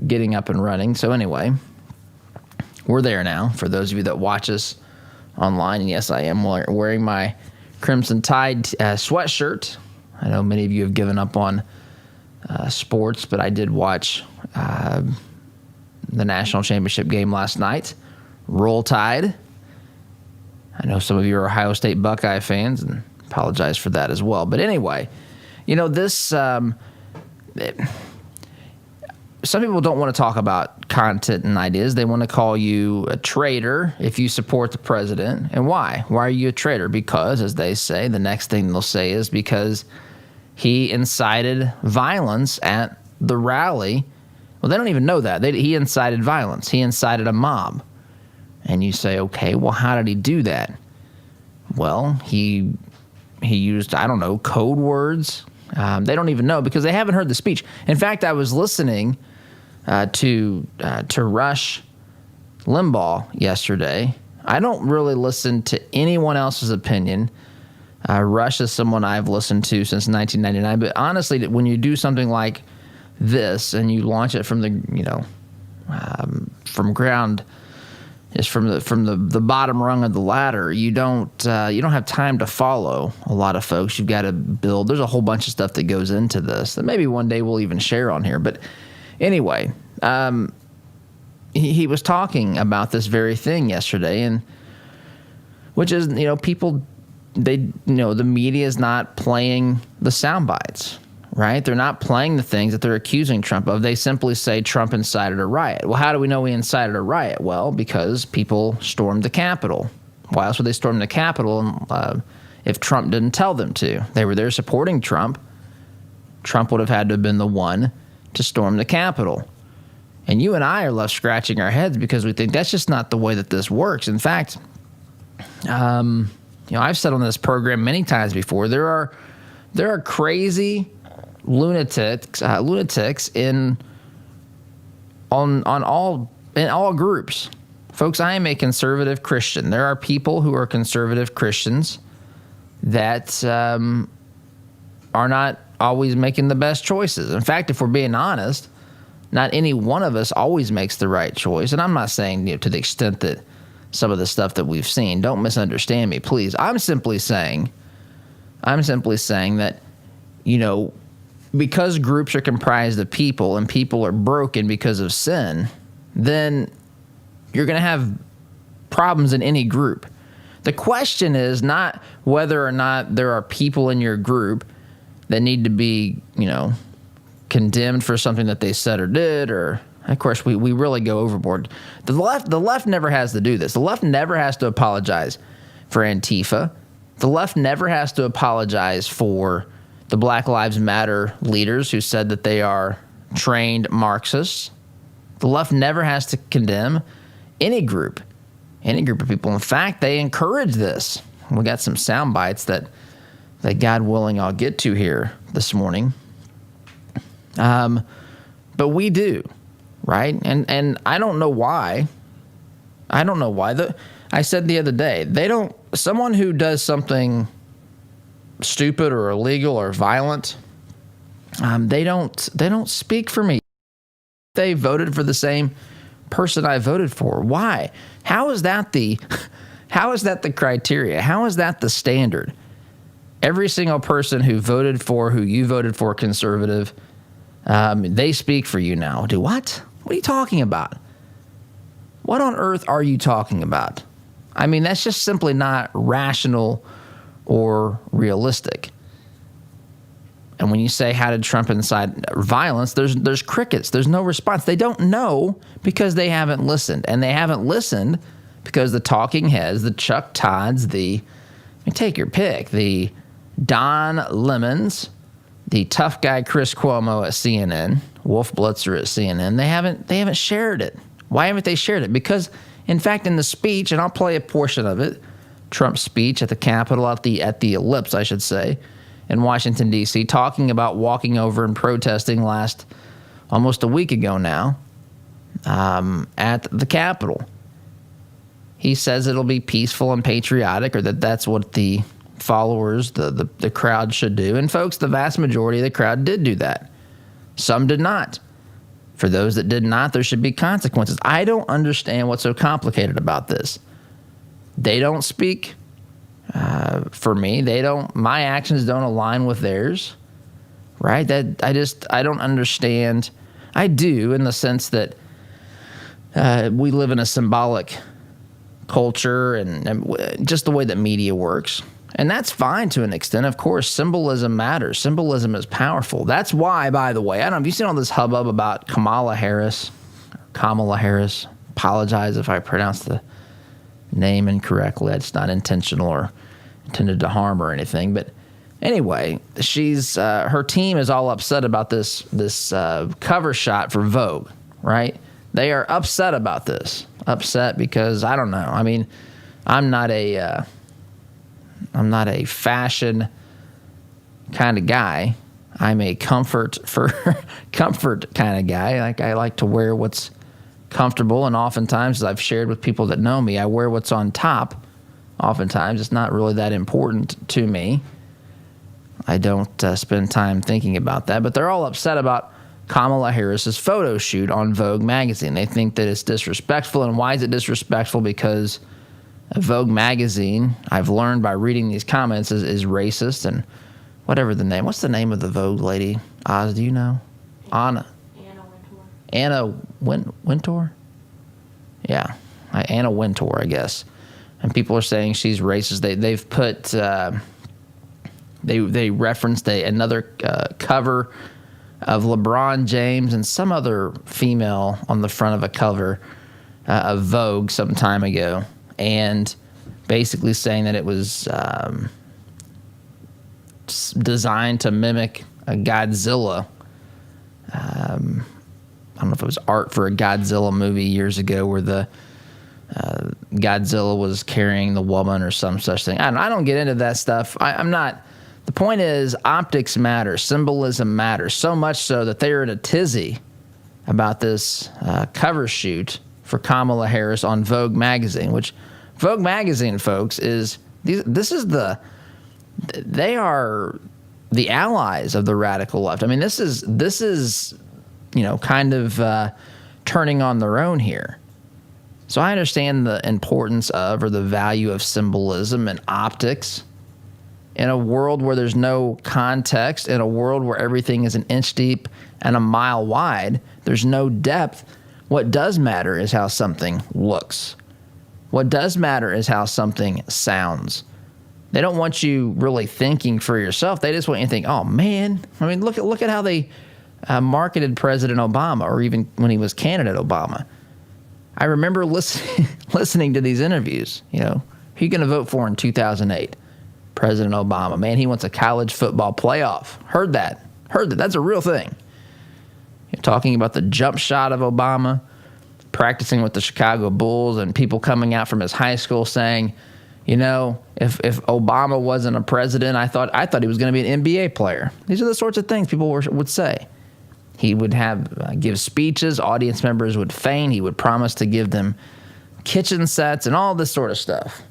getting up and running. So anyway, we're there now. For those of you that watch us online, and yes, I am wearing my Crimson Tide sweatshirt. I know many of you have given up on sports, but I did watch the national championship game last night. Roll Tide. I know some of you are Ohio State Buckeye fans, and apologize for that as well. But anyway, this... some people don't want to talk about content and ideas. They want to call you a traitor if you support the president. And why? Why are you a traitor? Because, as they say, the next thing they'll say is because he incited violence at the rally. Well, they don't even know that. He incited violence. He incited a mob. And you say, okay, well, how did he do that? Well, he used, I don't know, code words. They don't even know because they haven't heard the speech. In fact, I was listening to Rush Limbaugh yesterday. I don't really listen to anyone else's opinion. Rush is someone I've listened to since 1999. But honestly, when you do something like this and you launch it from the, from ground, just from the bottom rung of the ladder, you don't have time to follow a lot of folks. You've got to build. There's a whole bunch of stuff that goes into this that maybe one day we'll even share on here. But anyway, he was talking about this very thing yesterday, and which is people. The media is not playing the sound bites, right? They're not playing the things that they're accusing Trump of. They simply say Trump incited a riot. Well, how do we know he incited a riot? Well, because people stormed the Capitol. Why else would they storm the Capitol if Trump didn't tell them to? They were there supporting Trump. Trump would have had to have been the one to storm the Capitol. And you and I are left scratching our heads because we think that's just not the way that this works. In fact, I've said on this program many times before, there are crazy lunatics in all groups. Folks, I am a conservative Christian. There are people who are conservative Christians that are not always making the best choices. In fact, if we're being honest, not any one of us always makes the right choice. And I'm not saying to the extent that some of the stuff that we've seen. Don't misunderstand me, please. I'm simply saying that, because groups are comprised of people and people are broken because of sin, then you're going to have problems in any group. The question is not whether or not there are people in your group that need to be, condemned for something that they said or did, or of course, we really go overboard. The left never has to do this. The left never has to apologize for Antifa. The left never has to apologize for the Black Lives Matter leaders who said that they are trained Marxists. The left never has to condemn any group of people. In fact, they encourage this. We got some sound bites that God willing I'll get to here this morning. But we do. Right? And I don't know why. I said the other day, someone who does something stupid or illegal or violent, they don't speak for me. They voted for the same person I voted for. Why? How is that the criteria? How is that the standard? Every single person who you voted for conservative, they speak for you now. Do what? What are you talking about? What on earth are you talking about? I mean, that's just simply not rational or realistic. And when you say, how did Trump incite violence, there's crickets. There's no response. They don't know because they haven't listened. And they haven't listened because the talking heads, the Chuck Todds, take your pick, the Don Lemons, the tough guy Chris Cuomo at CNN, Wolf Blitzer at CNN, they haven't shared it. Why haven't they shared it? Because, in fact, in the speech, and I'll play a portion of it, Trump's speech at the Capitol, at the Ellipse, I should say, in Washington, D.C., talking about walking over and protesting almost a week ago now, at the Capitol. He says it'll be peaceful and patriotic, or that's what the followers, the crowd should do. And folks, the vast majority of the crowd did do that. Some did not. For those that did not, there should be consequences. I don't understand what's so complicated about this. They don't speak for me. My actions don't align with theirs, right? I don't understand. I do, in the sense that we live in a symbolic culture and just the way that media works. And that's fine to an extent. Of course, symbolism matters. Symbolism is powerful. That's why, by the way, I don't know, have you seen all this hubbub about Kamala Harris? Apologize if I pronounced the name incorrectly. It's not intentional or intended to harm or anything. But anyway, her team is all upset about this cover shot for Vogue, right? They are upset about this. Upset because, I don't know. I mean, I'm not a fashion kind of guy. I'm a comfort kind of guy. Like, I like to wear what's comfortable, and oftentimes, as I've shared with people that know me, I wear what's on top. Oftentimes, it's not really that important to me. I don't spend time thinking about that. But they're all upset about Kamala Harris's photo shoot on Vogue magazine. They think that it's disrespectful. And why is it disrespectful? Because Vogue magazine, I've learned by reading these comments, is racist. And whatever the name. What's the name of the Vogue lady? Oz, do you know? Anna Wintour? Yeah. Anna Wintour, I guess. And people are saying she's racist. They've put... They referenced another cover of LeBron James and some other female on the front of a cover of Vogue some time ago, and basically saying that it was designed to mimic a Godzilla. I don't know if it was art for a Godzilla movie years ago where the Godzilla was carrying the woman or some such thing. I don't get into that stuff. I'm not... The point is, optics matter, symbolism matters, so much so that they are in a tizzy about this cover shoot for Kamala Harris on Vogue magazine, which Vogue magazine, folks, they are the allies of the radical left. I mean, this is kind of turning on their own here. So I understand the importance of, or the value of, symbolism and optics. In a world where there's no context, in a world where everything is an inch deep and a mile wide, there's no depth. What does matter is how something looks. What does matter is how something sounds. They don't want you really thinking for yourself. They just want you to think, oh, man. I mean, look at how they marketed President Obama, or even when he was candidate Obama. I remember listening to these interviews. Who are you going to vote for in 2008? President Obama. Man, he wants a college football playoff. Heard that. That's a real thing. You're talking about the jump shot of Obama, practicing with the Chicago Bulls, and people coming out from his high school saying, if Obama wasn't a president, I thought he was going to be an NBA player. These are the sorts of things people would say. He would give speeches. Audience members would feign. He would promise to give them kitchen sets and all this sort of stuff.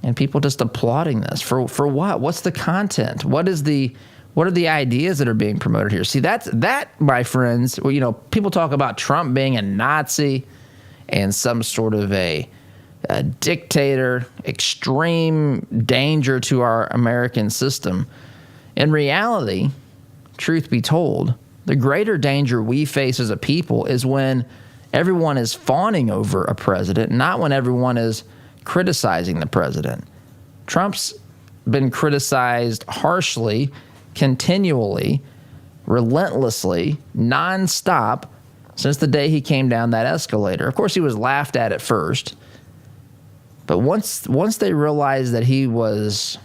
And people just applauding this for what? What's the content? What are the ideas that are being promoted here? See, that, my friends. People talk about Trump being a Nazi and some sort of a dictator, extreme danger to our American system. In reality, truth be told, the greater danger we face as a people is when everyone is fawning over a president, not when everyone is criticizing the president. Trump's been criticized harshly, continually, relentlessly, nonstop since the day he came down that escalator. Of course, he was laughed at first, but once they realized that he was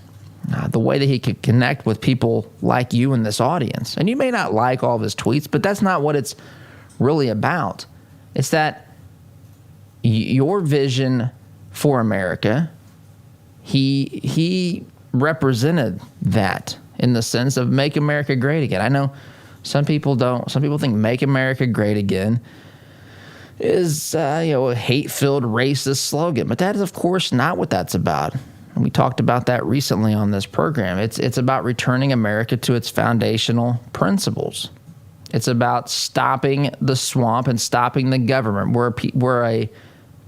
the way that he could connect with people like you in this audience, and you may not like all of his tweets, but that's not what it's really about. It's that your vision for America, he represented that in the sense of make America great again. I know some people don't. Some people think make America great again is a hate-filled racist slogan, but that is, of course, not what that's about. And we talked about that recently on this program. It's about returning America to its foundational principles. It's about stopping the swamp and stopping the government. We're a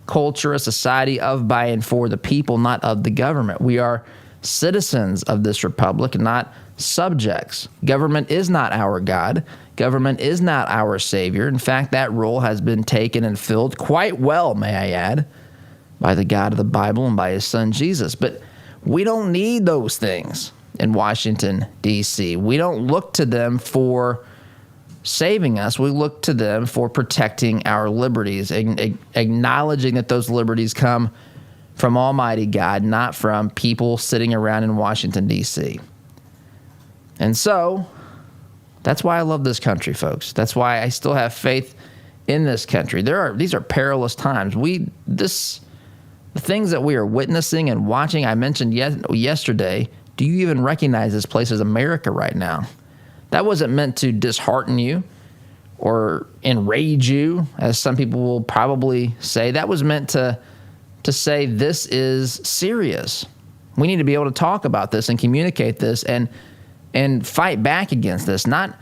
culture, a society of, by, and for the people, not of the government. We are citizens of this republic, not subjects. Government is not our God. Government is not our savior. In fact, that role has been taken and filled quite well, may I add, by the God of the Bible and by his son Jesus. But we don't need those things in Washington, D.C. We don't look to them for saving us. We look to them for protecting our liberties, acknowledging that those liberties come from Almighty God, not from people sitting around in Washington, D.C. And so that's why I love this country, folks. That's why I still have faith in this country. These are perilous times. The things that we are witnessing and watching, I mentioned yesterday, do you even recognize this place as America right now? That wasn't meant to dishearten you or enrage you, as some people will probably say. That was meant to say this is serious. We need to be able to talk about this and communicate this and fight back against this. Not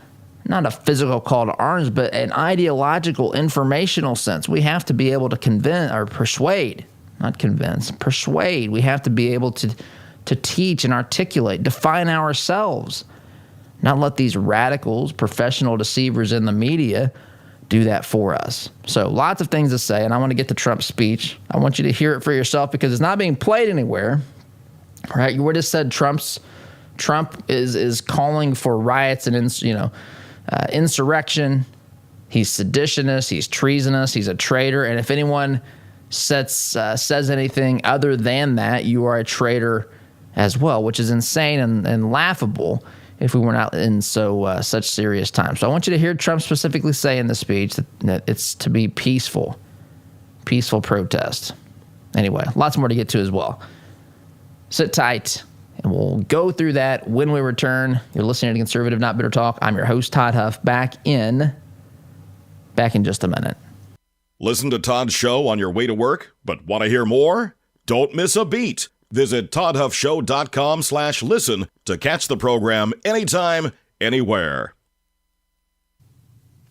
a physical call to arms, but an ideological, informational sense. We have to be able to persuade. We have to be able to teach and articulate, define ourselves. Not let these radicals, professional deceivers in the media do that for us. So lots of things to say, and I want to get to Trump's speech. I want you to hear it for yourself because it's not being played anywhere. Right? You just said Trump is calling for riots and insurrection. He's seditionist. He's treasonous. He's a traitor. And if anyone says anything other than that, you are a traitor as well, which is insane and laughable if we were not in such serious times. So I want you to hear Trump specifically say in the speech that it's to be peaceful protest. Anyway, lots more to get to as well. Sit tight, and we'll go through that when we return. You're listening to Conservative Not Bitter Talk. I'm your host, Todd Huff, back in just a minute. Listen to Todd's show on your way to work, but want to hear more? Don't miss a beat. Visit toddhuffshow.com/listen to catch the program anytime, anywhere.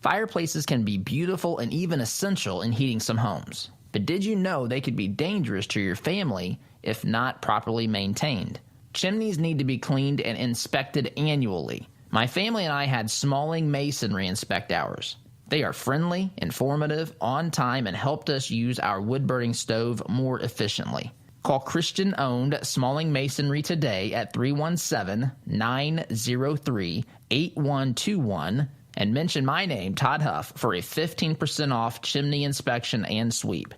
Fireplaces can be beautiful and even essential in heating some homes. But did you know they could be dangerous to your family if not properly maintained? Chimneys need to be cleaned and inspected annually. My family and I had Smalling Masonry inspect ours. They are friendly, informative, on time, and helped us use our wood-burning stove more efficiently. Call Christian-owned Smalling Masonry today at 317-903-8121 and mention my name, Todd Huff, for a 15% off chimney inspection and sweep.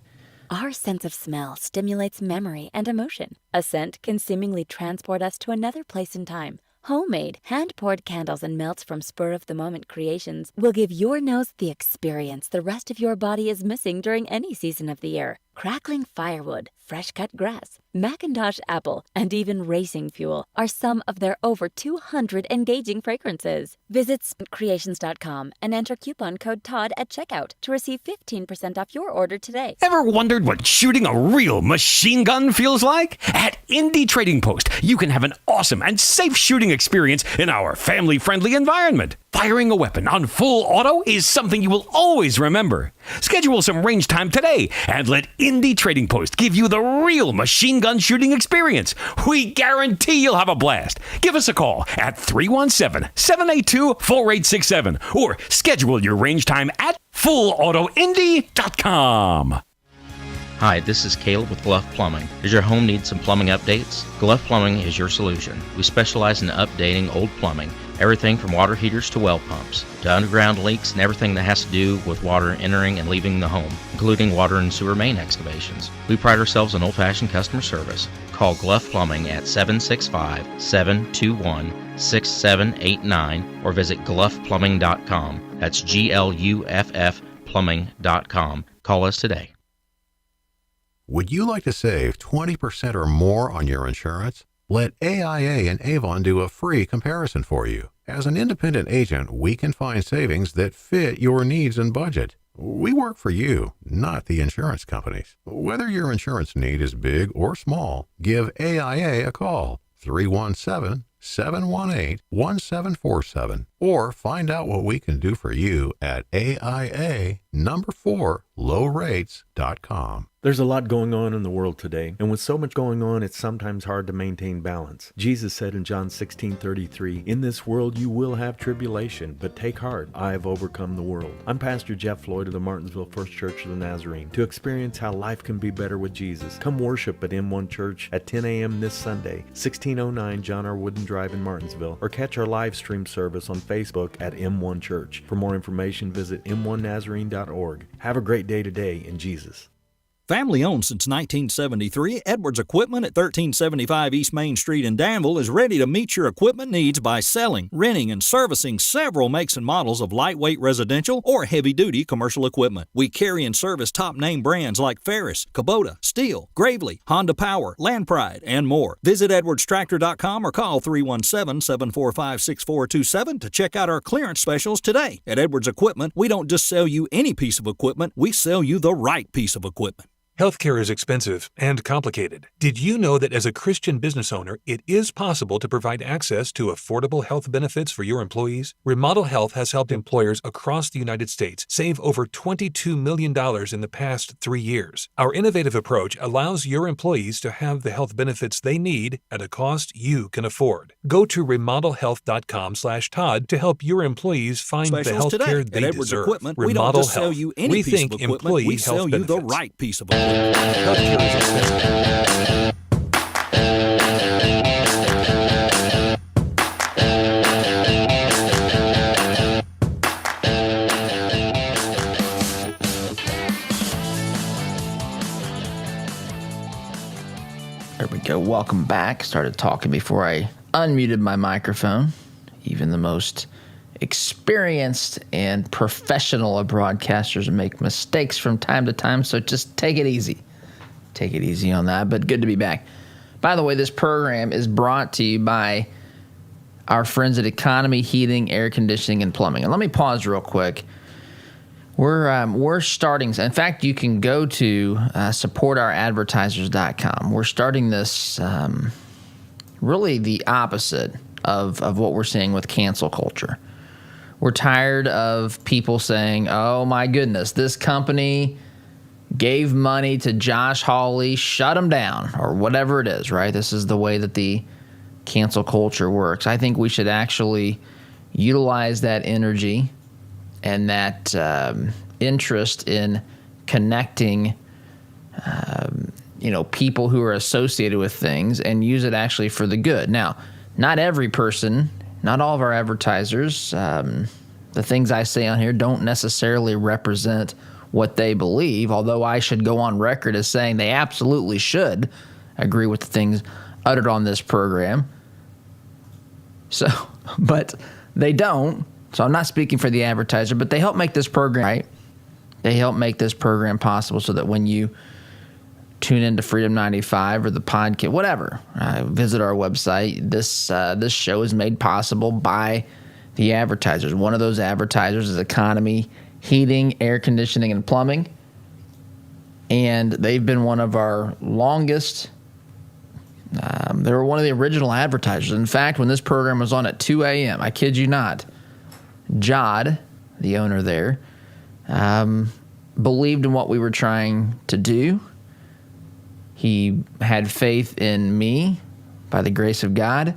Our sense of smell stimulates memory and emotion. A scent can seemingly transport us to another place in time. Homemade, hand-poured candles and melts from spur-of-the-moment creations will give your nose the experience the rest of your body is missing during any season of the year. Crackling firewood, fresh-cut grass, Macintosh apple, and even racing fuel are some of their over 200 engaging fragrances. Visit scentcreations.com and enter coupon code TODD at checkout to receive 15% off your order today. Ever wondered what shooting a real machine gun feels like? At Indie Trading Post, you can have an awesome and safe shooting experience in our family-friendly environment. Firing a weapon on full auto is something you will always remember. Schedule some range time today and let Indie Trading Post give you the real machine gun shooting experience. We guarantee you'll have a blast. Give us a call at 317-782-4867 or schedule your range time at fullautoindy.com. Hi, this is Caleb with Gluff Plumbing. Does your home need some plumbing updates? Gluff Plumbing is your solution. We specialize in updating old plumbing, everything from water heaters to well pumps, to underground leaks and everything that has to do with water entering and leaving the home, including water and sewer main excavations. We pride ourselves on old-fashioned customer service. Call Gluff Plumbing at 765-721-6789 or visit gluffplumbing.com. That's GLUFF plumbing.com. Call us today. Would you like to save 20% or more on your insurance? Let AIA and Avon do a free comparison for you. As an independent agent, we can find savings that fit your needs and budget. We work for you, not the insurance companies. Whether your insurance need is big or small, give AIA a call. 317 888-718-1747 or find out what we can do for you at AIA4lowrates.com. There's a lot going on in the world today, and with so much going on, it's sometimes hard to maintain balance. Jesus said in John 16:33, "In this world you will have tribulation, but take heart, I have overcome the world." I'm Pastor Jeff Floyd of the Martinsville First Church of the Nazarene. To experience how life can be better with Jesus, come worship at M1 Church at 10 a.m. this Sunday, 1609 John R. Wooden Drive in Martinsville, or catch our live stream service on Facebook at M1 Church. For more information, visit m1nazarene.org. Have a great day today in Jesus. Family owned since 1973, Edwards Equipment at 1375 East Main Street in Danville is ready to meet your equipment needs by selling, renting, and servicing several makes and models of lightweight residential or heavy-duty commercial equipment. We carry and service top-name brands like Ferris, Kubota, Steel, Gravely, Honda Power, Land Pride, and more. Visit edwardstractor.com or call 317-745-6427 to check out our clearance specials today. At Edwards Equipment, we don't just sell you any piece of equipment, we sell you the right piece of equipment. Healthcare is expensive and complicated. Did you know that as a Christian business owner, it is possible to provide access to affordable health benefits for your employees? Remodel Health has helped employers across the United States save over $22 million in the past 3 years. Our innovative approach allows your employees to have the health benefits they need at a cost you can afford. Go to remodelhealth.com/Todd to help your employees find Specials the health today. care At they Edwards deserve. Equipment, we Remodel don't just Health. sell you any We piece think of equipment, employee we health sell you the benefits. right piece of equipment. Healthcare is expensive. There we go. Welcome back. Started talking before I unmuted my microphone. Even the most experienced and professional of broadcasters make mistakes from time to time, so just take it easy. Take it easy on that, but good to be back. By the way, this program is brought to you by our friends at Economy Heating, Air Conditioning, and Plumbing. And let me pause real quick. We're starting. In fact, you can go to supportouradvertisers.com. We're starting this really the opposite of what we're seeing with cancel culture. We're tired of people saying, "Oh my goodness, this company gave money to Josh Hawley, shut him down," or whatever it is, right? This is the way that the cancel culture works. I think we should actually utilize that energy and that interest in connecting, people who are associated with things and use it actually for the good. Now, not every person, not all of our advertisers, the things I say on here don't necessarily represent what they believe, although I should go on record as saying they absolutely should agree with the things uttered on this program. So, but they don't. So I'm not speaking for the advertiser, but they help make this program, right? They help make this program possible so that when you tune into Freedom 95 or the podcast, whatever, visit our website. This show is made possible by the advertisers. One of those advertisers is Economy Heating, Air Conditioning, and Plumbing. And they've been one of our longest. They were one of the original advertisers. In fact, when this program was on at 2 a.m., I kid you not, Jod, the owner there, believed in what we were trying to do. He had faith in me by the grace of God,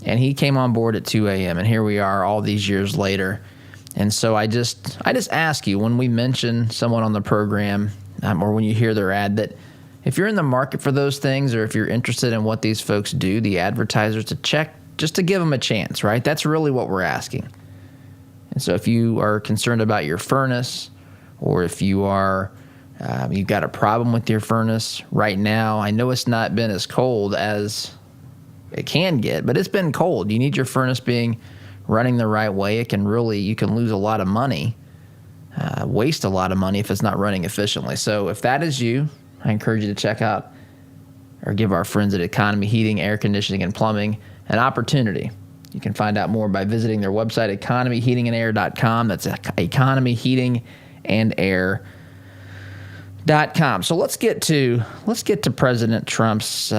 and he came on board at 2 a.m., and here we are all these years later. And so I just ask you, when we mention someone on the program or when you hear their ad, that if you're in the market for those things or if you're interested in what these folks do, the advertisers, to check, just to give them a chance, right? That's really what we're asking. And so if you are concerned about your furnace, or if you are you've got a problem with your furnace right now, I know it's not been as cold as it can get, but it's been cold. You need your furnace running the right way. You can lose a lot of money, waste a lot of money if it's not running efficiently. So if that is you, I encourage you to check out or give our friends at Economy Heating, Air Conditioning, and Plumbing an opportunity. You can find out more by visiting their website, economyheatingandair.com. That's economyheatingandair.com. So let's get to President Trump's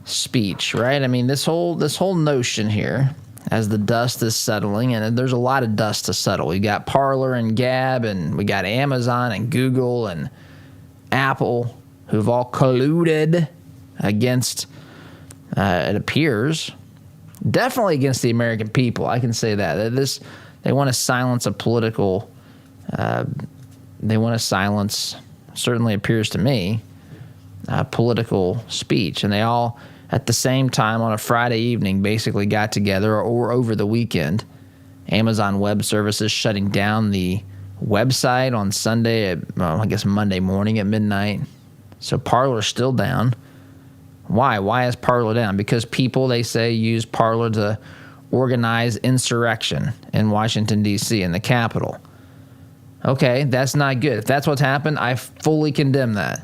speech, right? I mean, this whole notion here, as the dust is settling, and there's a lot of dust to settle. We got Parler and Gab, and we got Amazon and Google and Apple, who've all colluded against, it appears, definitely against the American people. I can say that. They want to silence a political, they want to silence, certainly appears to me, political speech. And they all, at the same time on a Friday evening, basically got together, or over the weekend. Amazon Web Services shutting down the website on Sunday at, I guess Monday morning at midnight. So Parler's still down. Why? Why is Parler down? Because people, they say, use Parler to organize insurrection in Washington, D.C., in the Capitol. Okay, that's not good. If that's what's happened, I fully condemn that.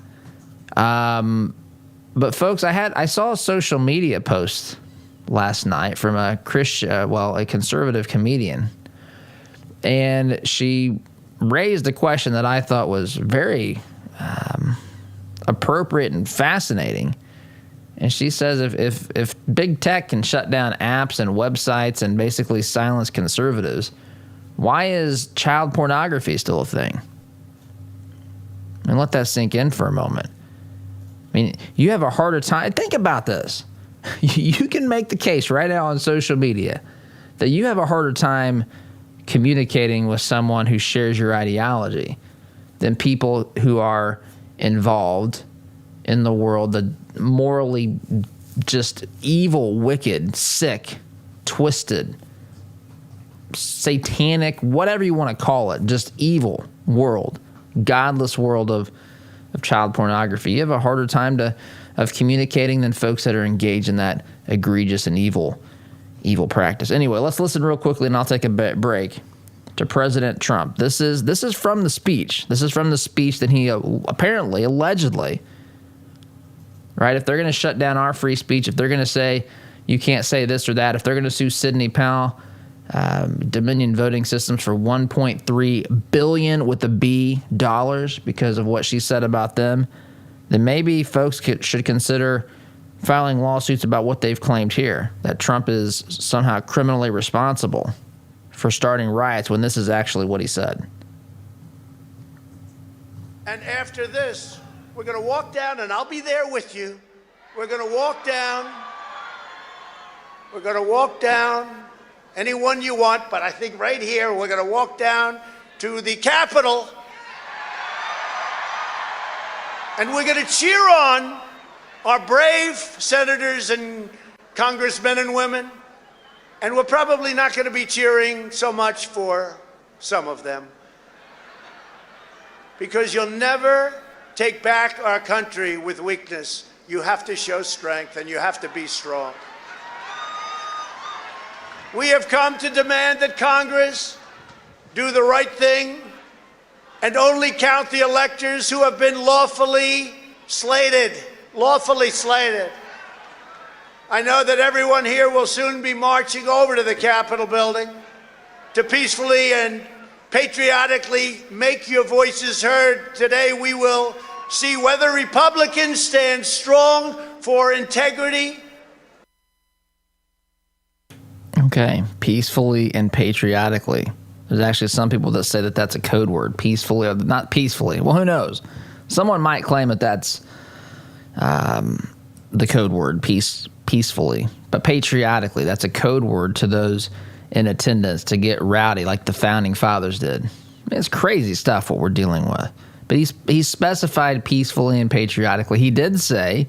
But folks, I saw a social media post last night from a conservative comedian, and she raised a question that I thought was very appropriate and fascinating. And she says, if big tech can shut down apps and websites and basically silence conservatives, why is child pornography still a thing? And let that sink in for a moment. I mean, you have a harder time. Think about this. You can make the case right now on social media that you have a harder time communicating with someone who shares your ideology than people who are involved in the world, the morally just evil, wicked, sick, twisted, satanic, whatever you want to call it, just evil world, godless world of child pornography. You have a harder time of communicating than folks that are engaged in that egregious and evil practice. Anyway, let's listen real quickly, and I'll take a break, to President Trump. This is from the speech. This is from the speech that he apparently, allegedly, right? If they're going to shut down our free speech, if they're going to say you can't say this or that, if they're going to sue Sidney Powell, Dominion Voting Systems, for $1.3 billion with a B dollars because of what she said about them, then maybe folks should consider filing lawsuits about what they've claimed here, that Trump is somehow criminally responsible for starting riots, when this is actually what he said. And after this, we're going to walk down, and I'll be there with you. We're going to walk down. We're going to walk down. Anyone you want, but I think right here we're going to walk down to the Capitol, and we're going to cheer on our brave senators and congressmen and women, and we're probably not going to be cheering so much for some of them, because you'll never take back our country with weakness. You have to show strength, and you have to be strong. We have come to demand that Congress do the right thing and only count the electors who have been lawfully slated. I know that everyone here will soon be marching over to the Capitol building to peacefully and patriotically make your voices heard. Today we will see whether Republicans stand strong for integrity. Okay, peacefully and patriotically. There's actually some people that say that that's a code word, peacefully or not peacefully. Well, who knows? Someone might claim that that's the code word, peacefully. But patriotically, that's a code word to those in attendance to get rowdy like the Founding Fathers did. I mean, it's crazy stuff what we're dealing with. But he's specified peacefully and patriotically. He did say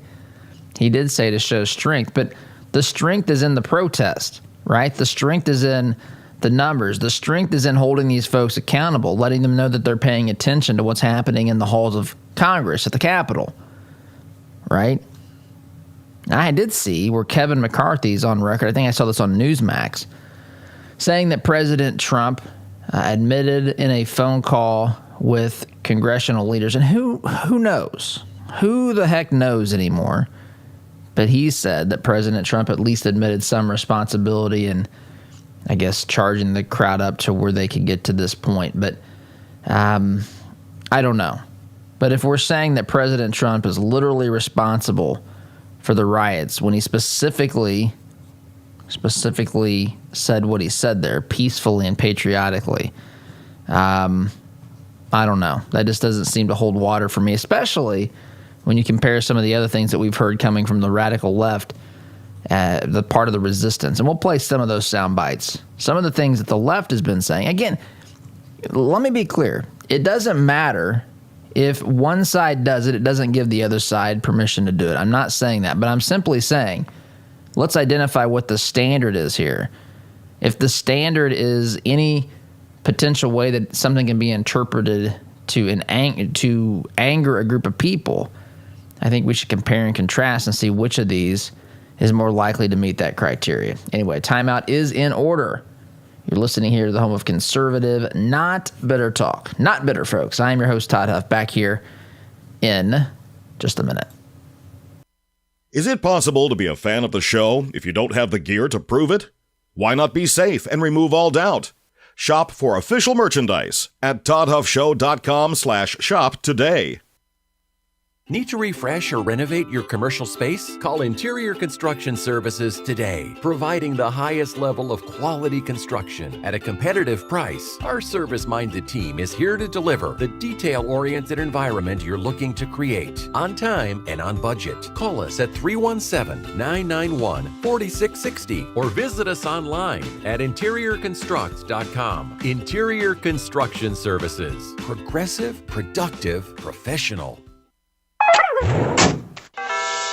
to show strength, but the strength is in the protest. Right? The strength is in the numbers. The strength is in holding these folks accountable, letting them know that they're paying attention to what's happening in the halls of Congress at the Capitol. Right? I did see where Kevin McCarthy's on record, I think I saw this on Newsmax, saying that President Trump admitted in a phone call with congressional leaders, and who knows? Who the heck knows anymore? But he said that President Trump at least admitted some responsibility in, I guess, charging the crowd up to where they could get to this point. But I don't know. But if we're saying that President Trump is literally responsible for the riots when he specifically said what he said there, peacefully and patriotically. I don't know. That just doesn't seem to hold water for me, especially when you compare some of the other things that we've heard coming from the radical left, the part of the resistance. And we'll play some of those sound bites. Some of the things that the left has been saying. Again, let me be clear. It doesn't matter if one side does it, it doesn't give the other side permission to do it. I'm not saying that, but I'm simply saying let's identify what the standard is here. If the standard is any potential way that something can be interpreted to anger a group of people, I think we should compare and contrast and see which of these is more likely to meet that criteria. Anyway, timeout is in order. You're listening here to the home of conservative, not bitter talk. Not bitter, folks. I am your host, Todd Huff, back here in just a minute. Is it possible to be a fan of the show if you don't have the gear to prove it? Why not be safe and remove all doubt? Shop for official merchandise at toddhuffshow.com/shop today. Need to refresh or renovate your commercial space? Call Interior Construction Services today. Providing the highest level of quality construction at a competitive price, our service-minded team is here to deliver the detail-oriented environment you're looking to create on time and on budget. Call us at 317-991-4660 or visit us online at interiorconstruct.com. Interior Construction Services. Progressive, productive, professional.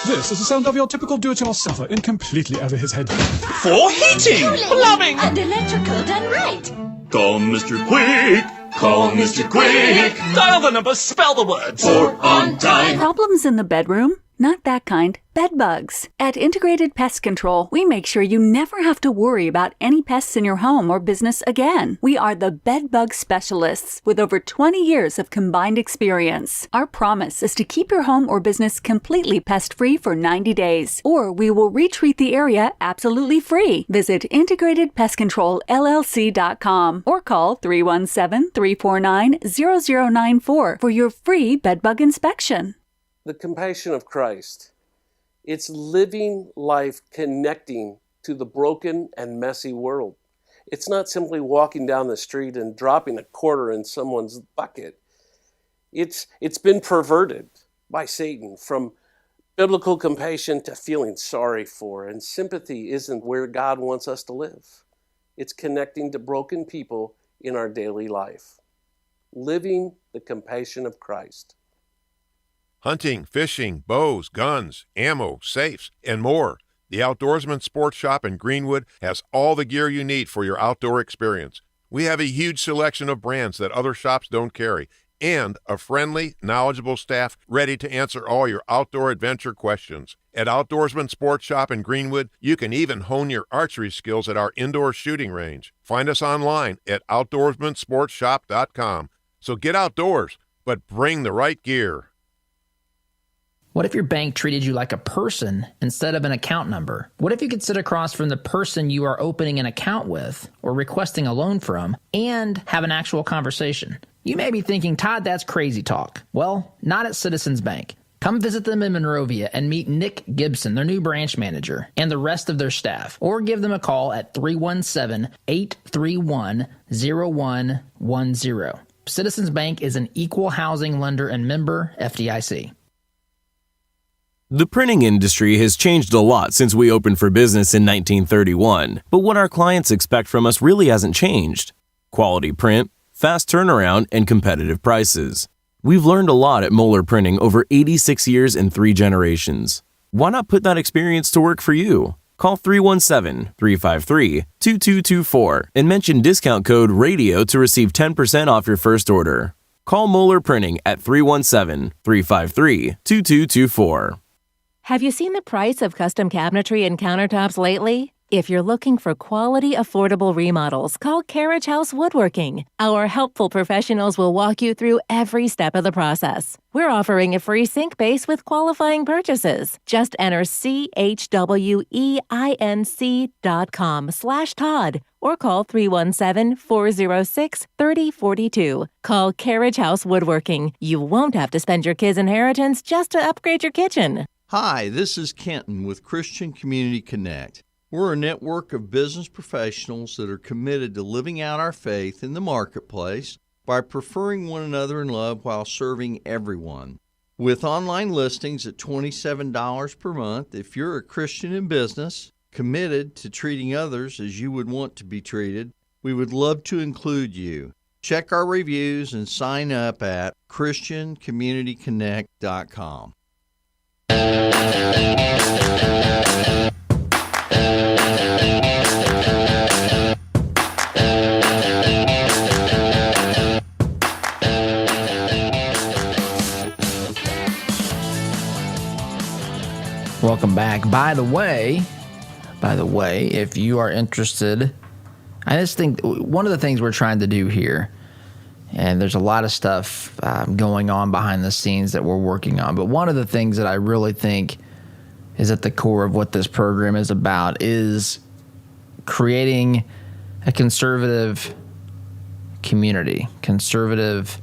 This is the sound of your typical do-it-yourselfer in completely over his head. For heating, plumbing, and electrical done right. Call Mr. Quick. Call Mr. Quick. Dial the number, spell the words. For on time. Problems in the bedroom? Not that kind. Bed bugs. At Integrated Pest Control, we make sure you never have to worry about any pests in your home or business again. We are the bed bug specialists with over 20 years of combined experience. Our promise is to keep your home or business completely pest-free for 90 days, or we will retreat the area absolutely free. Visit IntegratedPestControlLLC.com or call 317-349-0094 for your free bed bug inspection. The compassion of Christ. It's living life connecting to the broken and messy world. It's not simply walking down the street and dropping a quarter in someone's bucket. It's been perverted by Satan from biblical compassion to feeling sorry for, and sympathy isn't where God wants us to live. It's connecting to broken people in our daily life. Living the compassion of Christ. Hunting, fishing, bows, guns, ammo, safes, and more. The Outdoorsman Sports Shop in Greenwood has all the gear you need for your outdoor experience. We have a huge selection of brands that other shops don't carry, and a friendly, knowledgeable staff ready to answer all your outdoor adventure questions. At Outdoorsman Sports Shop in Greenwood, you can even hone your archery skills at our indoor shooting range. Find us online at outdoorsmansportshop.com. So get outdoors, but bring the right gear. What if your bank treated you like a person instead of an account number? What if you could sit across from the person you are opening an account with or requesting a loan from and have an actual conversation? You may be thinking, Todd, that's crazy talk. Well, not at Citizens Bank. Come visit them in Monrovia and meet Nick Gibson, their new branch manager, and the rest of their staff. Or give them a call at 317-831-0110. Citizens Bank is an equal housing lender and member FDIC. The printing industry has changed a lot since we opened for business in 1931, but what our clients expect from us really hasn't changed. Quality print, fast turnaround, and competitive prices. We've learned a lot at Moeller Printing over 86 years and 3 generations. Why not put that experience to work for you? Call 317-353-2224 and mention discount code RADIO to receive 10% off your first order. Call Moeller Printing at 317-353-2224. Have you seen the price of custom cabinetry and countertops lately? If you're looking for quality, affordable remodels, call Carriage House Woodworking. Our helpful professionals will walk you through every step of the process. We're offering a free sink base with qualifying purchases. Just enter CHWEINC.com/Todd or call 317-406-3042. Call Carriage House Woodworking. You won't have to spend your kids' inheritance just to upgrade your kitchen. Hi, this is Kenton with Christian Community Connect. We're a network of business professionals that are committed to living out our faith in the marketplace by preferring one another in love while serving everyone. With online listings at $27 per month, if you're a Christian in business, committed to treating others as you would want to be treated, we would love to include you. Check our reviews and sign up at ChristianCommunityConnect.com. Welcome back. By the way, if you are interested, I just think one of the things we're trying to do here, and there's a lot of stuff going on behind the scenes that we're working on, but one of the things that I really think is at the core of what this program is about is creating a conservative community, conservative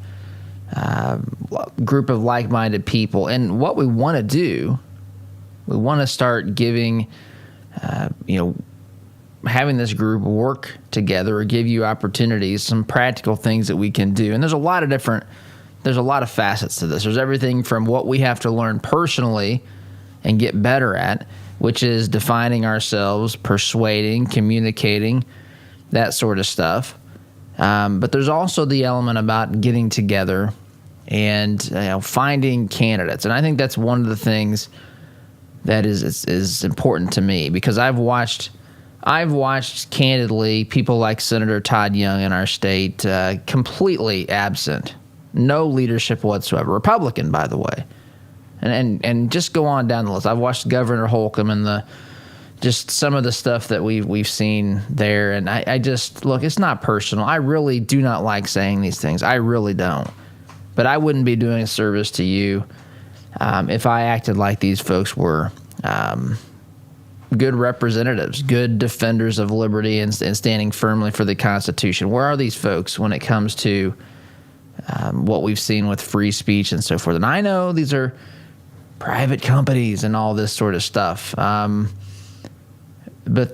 group of like-minded people. And what we want to do, we want to start giving, having this group work together or give you opportunities, some practical things that we can do. And there's a lot of facets to this. There's everything from what we have to learn personally and get better at, which is defining ourselves, persuading, communicating, that sort of stuff. But there's also the element about getting together and finding candidates. And I think that's one of the things that is important to me, because I've watched candidly people like Senator Todd Young in our state completely absent, no leadership whatsoever. Republican, by the way, and just go on down the list. I've watched Governor Holcomb and just some of the stuff that we've seen there, and I just look. It's not personal. I really do not like saying these things. I really don't. But I wouldn't be doing a service to you if I acted like these folks were good representatives, good defenders of liberty and standing firmly for the Constitution. Where are these folks when it comes to what we've seen with free speech and so forth? And I know these are private companies and all this sort of stuff. But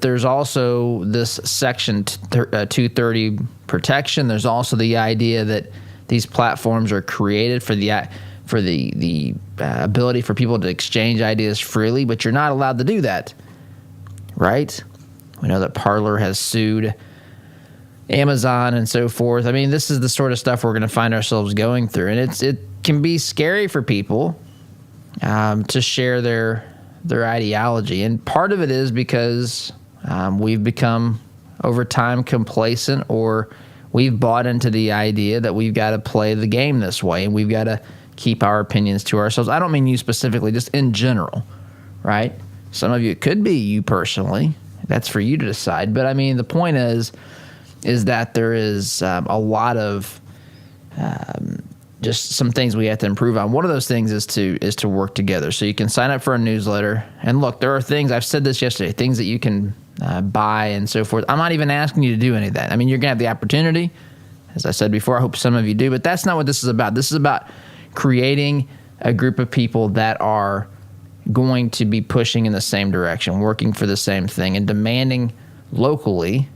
there's also this Section 230 protection. There's also the idea that these platforms are created for the ability for people to exchange ideas freely, but you're not allowed to do that, right? We know that Parler has sued Amazon and so forth. I mean, this is the sort of stuff we're going to find ourselves going through, and it can be scary for people to share their ideology, and part of it is because we've become over time complacent, or we've bought into the idea that we've got to play the game this way and we've got to keep our opinions to ourselves. I don't mean you specifically, just in general, right? Some of you, it could be you personally. That's for you to decide. But I mean, the point is that there is a lot of just some things we have to improve on. One of those things is to work together. So you can sign up for a newsletter. And look, there are things, I've said this yesterday, things that you can buy and so forth. I'm not even asking you to do any of that. I mean, you're going to have the opportunity. As I said before, I hope some of you do. But that's not what this is about. This is about creating a group of people that are going to be pushing in the same direction, working for the same thing, and demanding locally,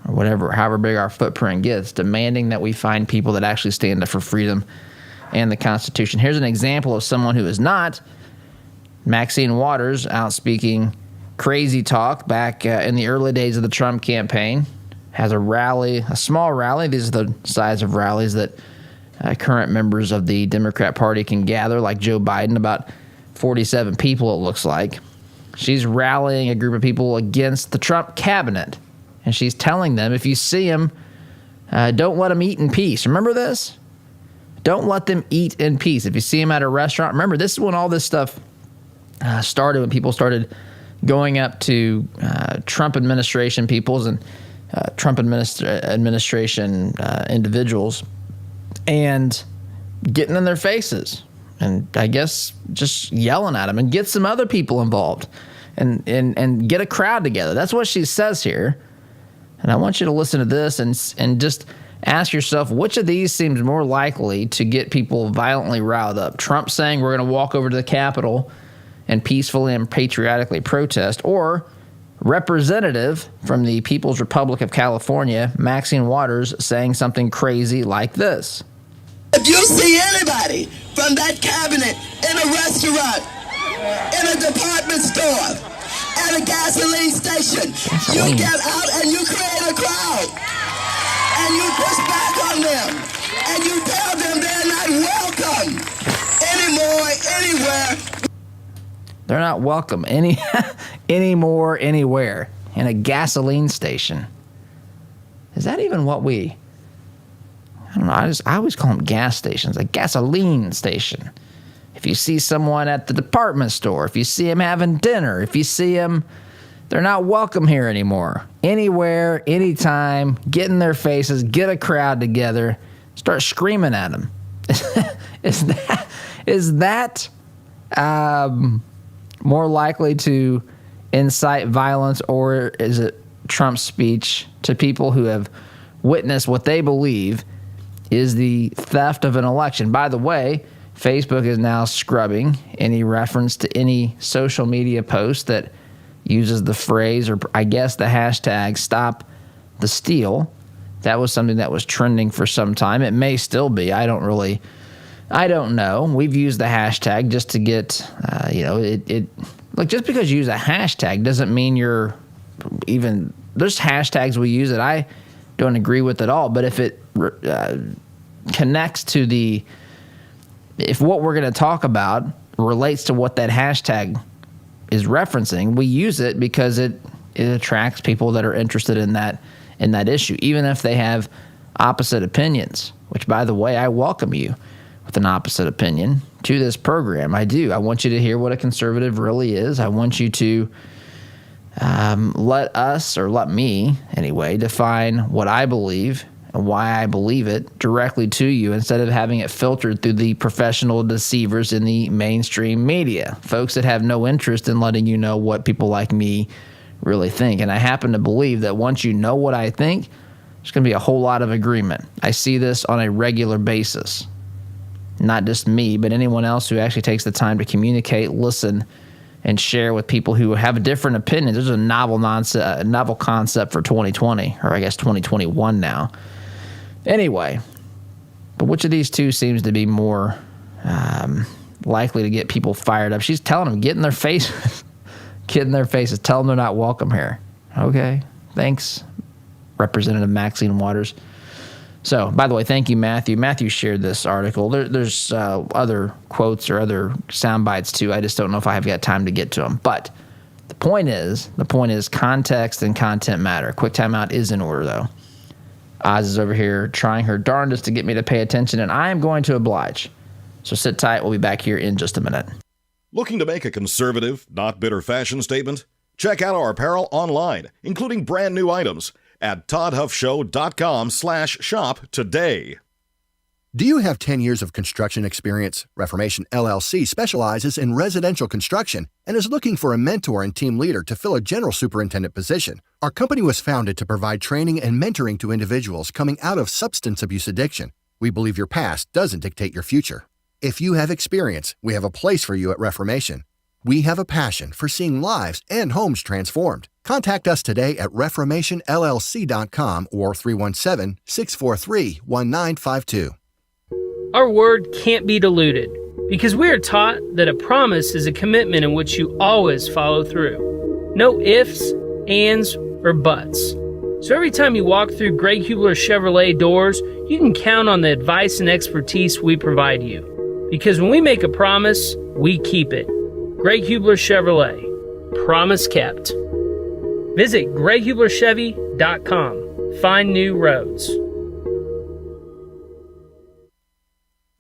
or however big our footprint gets, demanding that we find people that actually stand up for freedom and the Constitution. Here's an example of someone who is not. Maxine Waters out speaking crazy talk back in the early days of the Trump campaign, has a small rally. These are the size of rallies that current members of the Democrat Party can gather, like Joe Biden, about 47 people it looks like. She's rallying a group of people against the Trump cabinet. And she's telling them, if you see them, don't let them eat in peace. Remember this? Don't let them eat in peace. If you see them at a restaurant, remember, this is when all this stuff started, when people started going up to Trump administration peoples and Trump administration individuals and getting in their faces and I guess just yelling at them and get some other people involved and get a crowd together. That's what she says here. And I want you to listen to this and just ask yourself, which of these seems more likely to get people violently riled up? Trump saying we're going to walk over to the Capitol and peacefully and patriotically protest, or Representative from the People's Republic of California, Maxine Waters, saying something crazy like this. If you see anybody from that cabinet in a restaurant, in a department store, at a gasoline station, you get out and you create a crowd. And you push back on them. And you tell them they're not welcome anymore, anywhere. They're not welcome anymore, anywhere. In a gasoline station. Is that even what we... I don't know. I always call them gas stations. A gasoline station. If you see someone at the department store, if you see them having dinner, if you see them... They're not welcome here anymore. Anywhere, anytime, get in their faces, get a crowd together, start screaming at them. Is that more likely to incite violence, or is it Trump's speech to people who have witnessed what they believe is the theft of an election? By the way, Facebook is now scrubbing any reference to any social media post that uses the phrase, or I guess the hashtag, Stop the Steal. That was something that was trending for some time. It may still be. I don't know. We've used the hashtag just to get, look, just because you use a hashtag doesn't mean you're even, there's hashtags we use that I don't agree with at all, but if it connects to if what we're going to talk about relates to what that hashtag is referencing, we use it because it attracts people that are interested in that issue, even if they have opposite opinions, which, by the way, I welcome you with an opposite opinion to this program. I do. I want you to hear what a conservative really is. I want you to let me, anyway, define what I believe and why I believe it directly to you, instead of having it filtered through the professional deceivers in the mainstream media, folks that have no interest in letting you know what people like me really think. And I happen to believe that once you know what I think, there's going to be a whole lot of agreement. I see this on a regular basis. Not just me, but anyone else who actually takes the time to communicate, listen, and share with people who have a different opinion. There's a novel concept for 2020, or I guess 2021 now. Anyway, but which of these two seems to be more likely to get people fired up? She's telling them, get in their faces. Get in their faces. Tell them they're not welcome here. Okay, thanks, Representative Maxine Waters. So, by the way, thank you, Matthew. Matthew shared this article. There's other quotes or other sound bites, too. I just don't know if I have got time to get to them. But the point is context and content matter. Quick timeout is in order, though. Oz is over here trying her darndest to get me to pay attention, and I am going to oblige. So sit tight. We'll be back here in just a minute. Looking to make a conservative, not bitter fashion statement? Check out our apparel online, including brand new items, at toddhuffshow.com/shop today. Do you have 10 years of construction experience? Reformation LLC specializes in residential construction and is looking for a mentor and team leader to fill a general superintendent position. Our company was founded to provide training and mentoring to individuals coming out of substance abuse addiction. We believe your past doesn't dictate your future. If you have experience, we have a place for you at Reformation. We have a passion for seeing lives and homes transformed. Contact us today at reformationllc.com or 317-643-1952. Our word can't be diluted because we are taught that a promise is a commitment in which you always follow through. No ifs, ands, or buts. So every time you walk through Greg Hubler Chevrolet doors, you can count on the advice and expertise we provide you. Because when we make a promise, we keep it. Greg Hubler Chevrolet. Promise kept. Visit GregHublerChevy.com. Find new roads.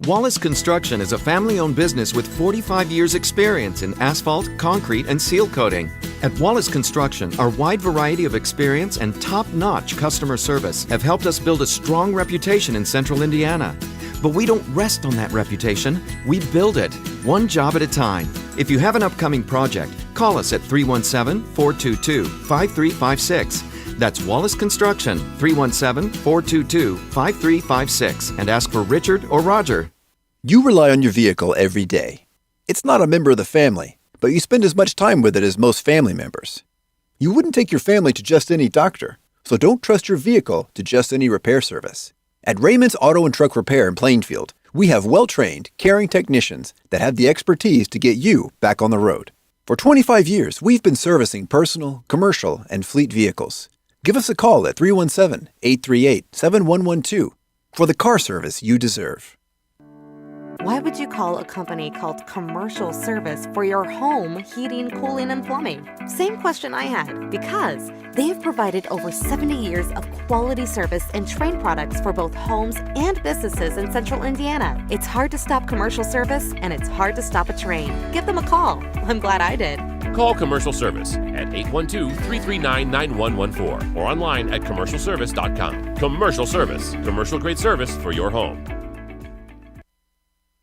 Wallace Construction is a family-owned business with 45 years' experience in asphalt, concrete, and seal coating. At Wallace Construction, our wide variety of experience and top-notch customer service have helped us build a strong reputation in central Indiana. But we don't rest on that reputation. We build it, one job at a time. If you have an upcoming project, call us at 317-422-5356. That's Wallace Construction, 317-422-5356, and ask for Richard or Roger. You rely on your vehicle every day. It's not a member of the family, but you spend as much time with it as most family members. You wouldn't take your family to just any doctor, so don't trust your vehicle to just any repair service. At Raymond's Auto and Truck Repair in Plainfield, we have well-trained, caring technicians that have the expertise to get you back on the road. For 25 years, we've been servicing personal, commercial, and fleet vehicles. Give us a call at 317-838-7112 for the car service you deserve. Why would you call a company called Commercial Service for your home heating, cooling, and plumbing? Same question I had, because they have provided over 70 years of quality service and trained products for both homes and businesses in Central Indiana. It's hard to stop Commercial Service, and it's hard to stop a train. Give them a call. I'm glad I did. Call Commercial Service at 812-339-9114 or online at commercialservice.com. Commercial Service, commercial-grade service for your home.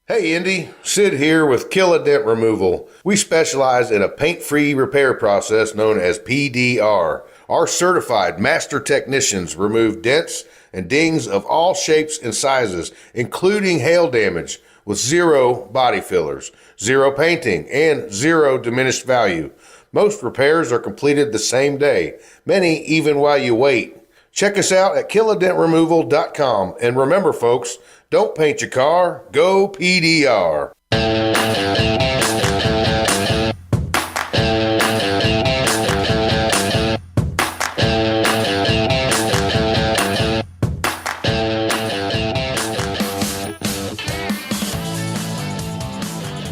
Hey Indy, Sid here with Killa Dent Removal. We specialize in a paint-free repair process known as PDR. Our certified master technicians remove dents and dings of all shapes and sizes, including hail damage, with zero body fillers, zero painting, and zero diminished value. Most repairs are completed the same day, many even while you wait. Check us out at killadentremoval.com. And remember, folks, don't paint your car, go PDR.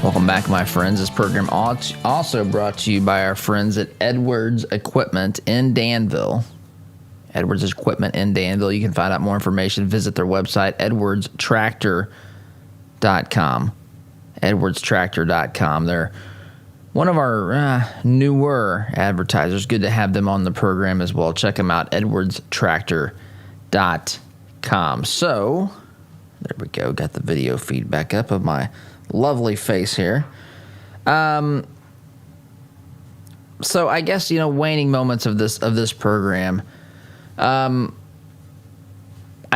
Welcome back, my friends. This program also brought to you by our friends at Edwards Equipment in Danville. Edwards Equipment in Danville. You can find out more information. Visit their website, edwardstractor.com. edwardstractor.com. They're one of our newer advertisers. Good to have them on the program as well. Check them out, edwardstractor.com. So, there we go. Got the video feed back up of my lovely face here. So I guess, waning moments of this program. I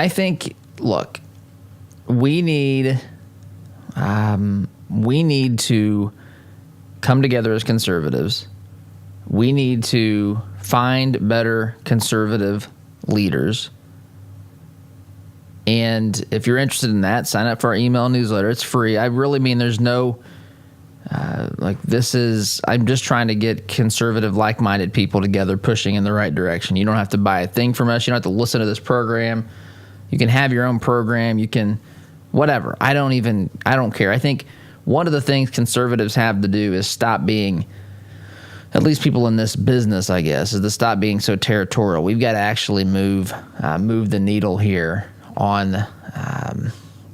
think, look, we need to come together as conservatives. We need to find better conservative leaders. And if you're interested in that, sign up for our email newsletter. It's free. I really mean there's no, I'm just trying to get conservative, like-minded people together pushing in the right direction. You don't have to buy a thing from us. You don't have to listen to this program. You can have your own program. You can, whatever. I don't care. I think one of the things conservatives have to do is stop being, at least people in this business, I guess, is to stop being so territorial. We've got to actually move the needle here on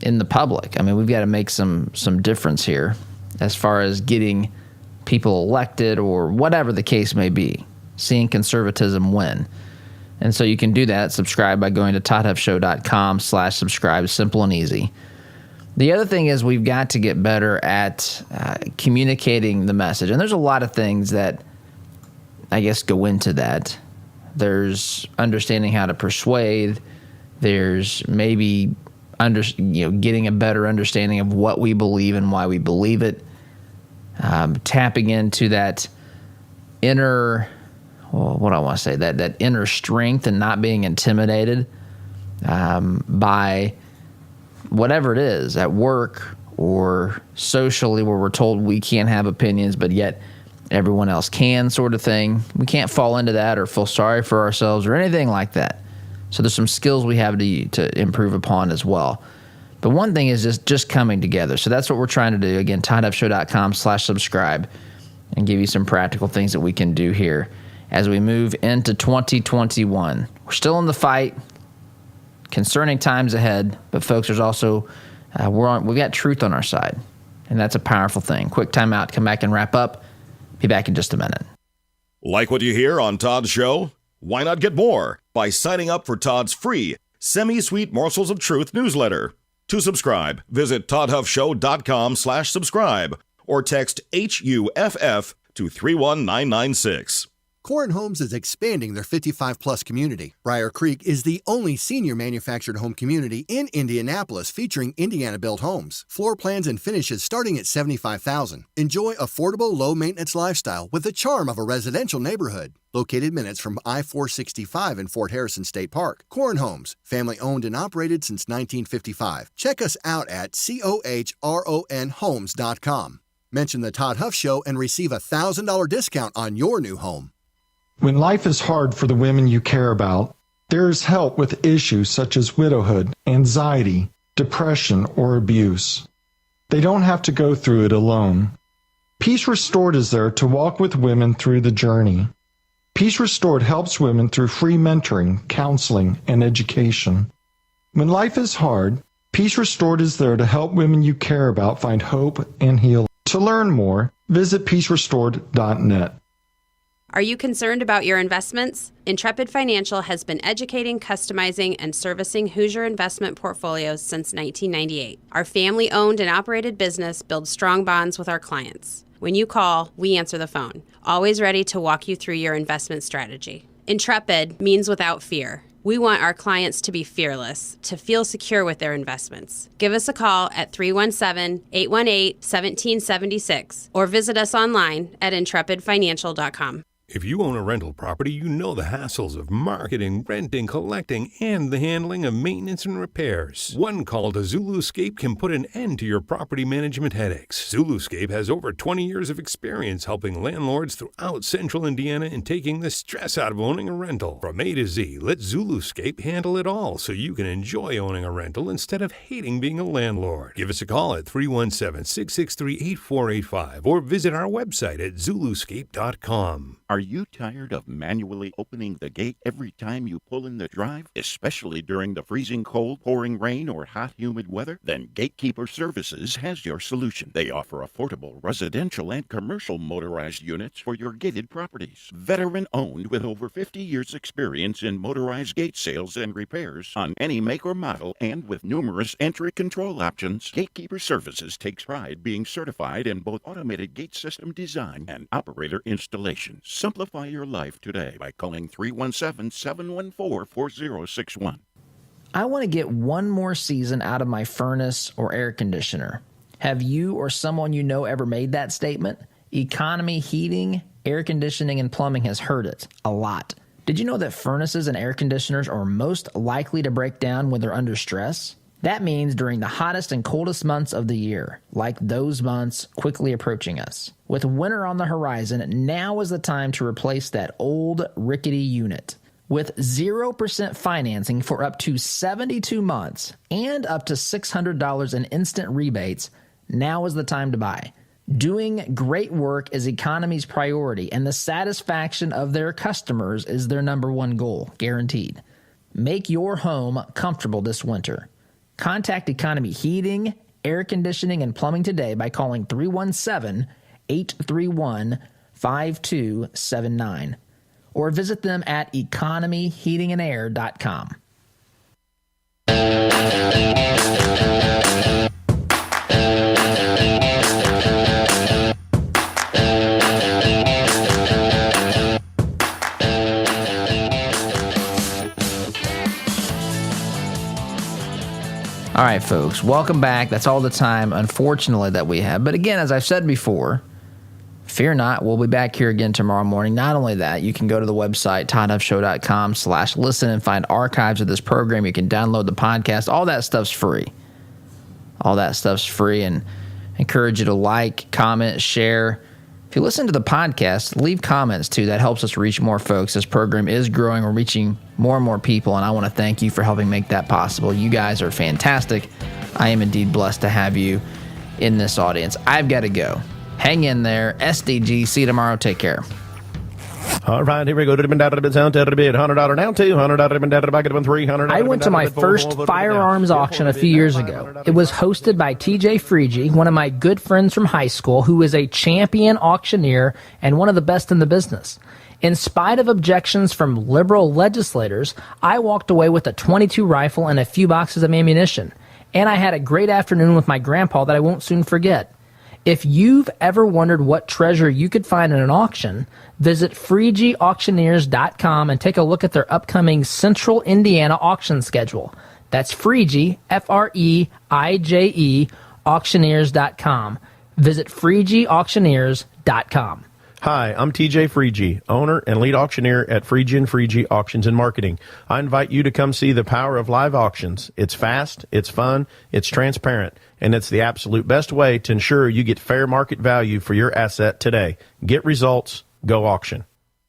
in the public. I mean, we've got to make some difference here as far as getting people elected or whatever the case may be, seeing conservatism win. And so you can do that. Subscribe by going to toddhuffshow.com/subscribe. Simple and easy. The other thing is we've got to get better at communicating the message. And there's a lot of things that I guess go into that. There's understanding how to persuade. There's maybe getting a better understanding of what we believe and why we believe it. Tapping into that inner, that inner strength and not being intimidated by whatever it is at work or socially, where we're told we can't have opinions, but yet everyone else can, sort of thing. We can't fall into that or feel sorry for ourselves or anything like that. So there's some skills we have to improve upon as well. But one thing is just coming together. So that's what we're trying to do. Again, toddhuffshow.com/subscribe and give you some practical things that we can do here as we move into 2021. We're still in the fight. Concerning times ahead, but folks, there's also we've got truth on our side, and that's a powerful thing. Quick timeout. Come back and wrap up. Be back in just a minute. Like what you hear on Todd's show? Why not get more by signing up for Todd's free Semi-Sweet Morsels of Truth newsletter? To subscribe, visit toddhuffshow.com/subscribe or text HUFF to 31996. Corin Homes is expanding their 55-plus community. Briar Creek is the only senior manufactured home community in Indianapolis featuring Indiana-built homes. Floor plans and finishes starting at $75,000. Enjoy affordable, low-maintenance lifestyle with the charm of a residential neighborhood. Located minutes from I-465 in Fort Harrison State Park. Corin Homes, family-owned and operated since 1955. Check us out at COHRONhomes.com. Mention the Todd Huff Show and receive a $1,000 discount on your new home. When life is hard for the women you care about, there is help with issues such as widowhood, anxiety, depression, or abuse. They don't have to go through it alone. Peace Restored is there to walk with women through the journey. Peace Restored helps women through free mentoring, counseling, and education. When life is hard, Peace Restored is there to help women you care about find hope and healing. To learn more, visit peacerestored.net. Are you concerned about your investments? Intrepid Financial has been educating, customizing, and servicing Hoosier investment portfolios since 1998. Our family-owned and operated business builds strong bonds with our clients. When you call, we answer the phone, always ready to walk you through your investment strategy. Intrepid means without fear. We want our clients to be fearless, to feel secure with their investments. Give us a call at 317-818-1776 or visit us online at intrepidfinancial.com. If you own a rental property, you know the hassles of marketing, renting, collecting, and the handling of maintenance and repairs. One call to Zuluscape can put an end to your property management headaches. Zuluscape has over 20 years of experience helping landlords throughout central Indiana and taking the stress out of owning a rental. From A to Z, let Zuluscape handle it all so you can enjoy owning a rental instead of hating being a landlord. Give us a call at 317-663-8485 or visit our website at Zuluscape.com. Are you tired of manually opening the gate every time you pull in the drive, especially during the freezing cold, pouring rain, or hot, humid weather? Then Gatekeeper Services has your solution. They offer affordable residential and commercial motorized units for your gated properties. Veteran-owned with over 50 years' experience in motorized gate sales and repairs on any make or model, and with numerous entry control options, Gatekeeper Services takes pride being certified in both automated gate system design and operator installation. Simplify your life today by calling 317-714-4061. I want to get one more season out of my furnace or air conditioner. Have you or someone you know ever made that statement? Economy Heating, Air Conditioning, and Plumbing has heard it a lot. Did you know that furnaces and air conditioners are most likely to break down when they're under stress? That means during the hottest and coldest months of the year, like those months quickly approaching us. With winter on the horizon, now is the time to replace that old rickety unit. With 0% financing for up to 72 months and up to $600 in instant rebates, now is the time to buy. Doing great work is Economy's priority, and the satisfaction of their customers is their number one goal, guaranteed. Make your home comfortable this winter. Contact Economy Heating, Air Conditioning, and Plumbing today by calling 317-831-5279 or visit them at economyheatingandair.com. All right, folks, welcome back. That's all the time, unfortunately, that we have. But again, as I've said before, fear not, we'll be back here again tomorrow morning. Not only that, you can go to the website, toddhuffshow.com/listen and find archives of this program. You can download the podcast. All that stuff's free. All that stuff's free, and encourage you to like, comment, share. If you listen to the podcast, leave comments too. That helps us reach more folks. This program is growing. We're reaching more and more people, and I want to thank you for helping make that possible. You guys are fantastic. I am indeed blessed to have you in this audience. I've got to go. Hang in there. SDG. See you tomorrow. Take care. All right, here we go. $100 down, $200 I went to my first firearms auction a few years ago. It was hosted by TJ Freegee, one of my good friends from high school, who is a champion auctioneer and one of the best in the business. In spite of objections from liberal legislators, I walked away with a .22 rifle and a few boxes of ammunition. And I had a great afternoon with my grandpa that I won't soon forget. If you've ever wondered what treasure you could find in an auction, visit FreegieAuctioneers.com and take a look at their upcoming Central Indiana auction schedule. That's Freegie, F-R-E-I-J-E, auctioneers.com. Visit FreegieAuctioneers.com. Hi, I'm TJ Freegie, owner and lead auctioneer at Freegie & Freegie Auctions and Marketing. I invite you to come see the power of live auctions. It's fast, it's fun, it's transparent, and it's the absolute best way to ensure you get fair market value for your asset today. Get results, go auction.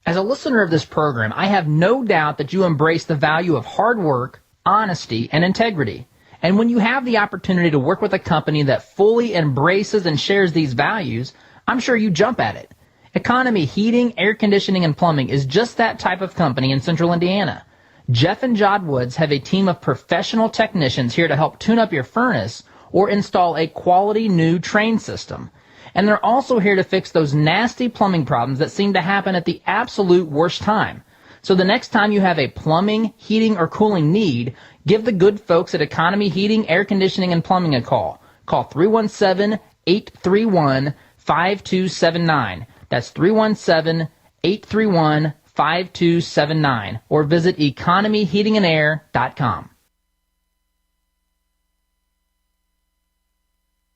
As a listener of this program, I have no doubt that you embrace the value of hard work, honesty, and integrity. And when you have the opportunity to work with a company that fully embraces and shares these values, I'm sure you jump at it. Economy Heating, Air Conditioning, and Plumbing is just that type of company in Central Indiana. Jeff and Jod Woods have a team of professional technicians here to help tune up your furnace or install a quality new train system. And they're also here to fix those nasty plumbing problems that seem to happen at the absolute worst time. So the next time you have a plumbing, heating, or cooling need, give the good folks at Economy Heating, Air Conditioning, and Plumbing a call. Call 317-831-5279. That's 317-831-5279. Or visit economyheatingandair.com.